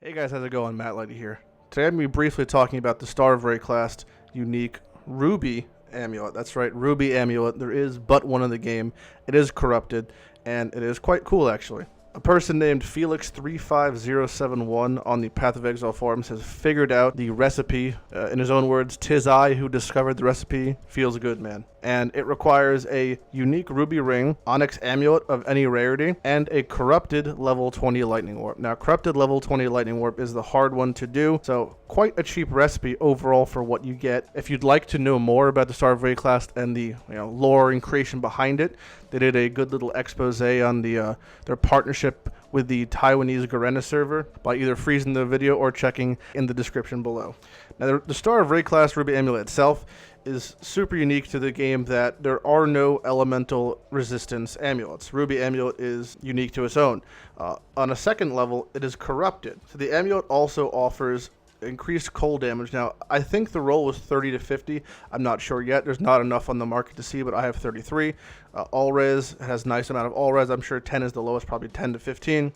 Hey guys, how's it going? Matt Lighty here. Today I'm going to be briefly talking about the Star of Wraeclast unique Ruby amulet. That's right, Ruby amulet. There is but one in the game. It is corrupted, and it is quite cool actually. A person named Felix35071 on the Path of Exile forums has figured out the recipe. In his own words, "'Tis I who discovered the recipe. Feels good, man." And it requires a unique ruby ring, onyx amulet of any rarity, and a corrupted level 20 lightning warp. Now, corrupted level 20 lightning warp is the hard one to do, so quite a cheap recipe overall for what you get. If you'd like to know more about the Star of Wraeclast and the lore and creation behind it, they did a good little expose on the their partnership with the Taiwanese Garena server by either freezing the video or checking in the description below. Now, the Star of Wraeclast Ruby Amulet itself is super unique to the game that there are no elemental resistance amulets. Ruby Amulet is unique to its own. On a second level, it is corrupted. So the amulet also offers increased cold damage. Now, I think the roll was 30 to 50. I'm not sure yet. There's not enough on the market to see, but I have 33. All res has nice amount of all res. I'm sure 10 is the lowest, probably 10 to 15.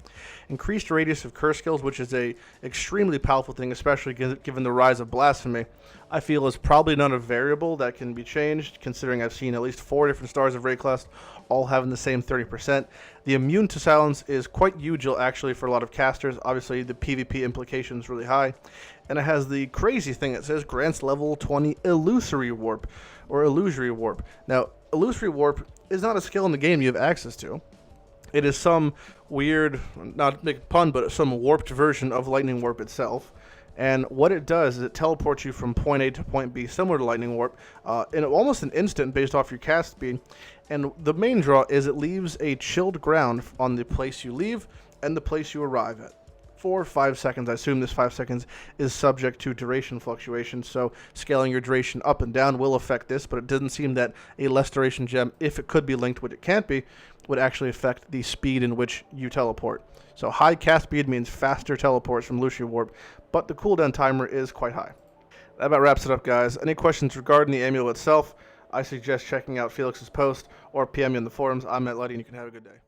Increased radius of curse skills, which is a extremely powerful thing, especially given the rise of blasphemy. I feel is probably not a variable that can be changed, considering I've seen at least 4 different stars of Wraeclast all having the same 30%. The immune to silence is quite huge actually for a lot of casters. Obviously, the PvP implication is really high. And it has the crazy thing that says grants level 20 illusory warp, or illusory warp. Now, illusory warp is not a skill in the game you have access to. It is some weird, not to make a pun, but some warped version of lightning warp itself. And what it does is it teleports you from point A to point B, similar to lightning warp, in almost an instant based off your cast speed. And the main draw is it leaves a chilled ground on the place you leave and the place you arrive at. For 5 seconds. I assume this 5 seconds is subject to duration fluctuations, so scaling your duration up and down will affect this, but it doesn't seem that a less duration gem, if it could be linked, which it can't be, would actually affect the speed in which you teleport. So high cast speed means faster teleports from Illusory Warp, but the cooldown timer is quite high. That about wraps it up, guys. Any questions regarding the amulet itself, I suggest checking out Felix's post or PM me in the forums. I'm Matt Lighty, and you can have a good day.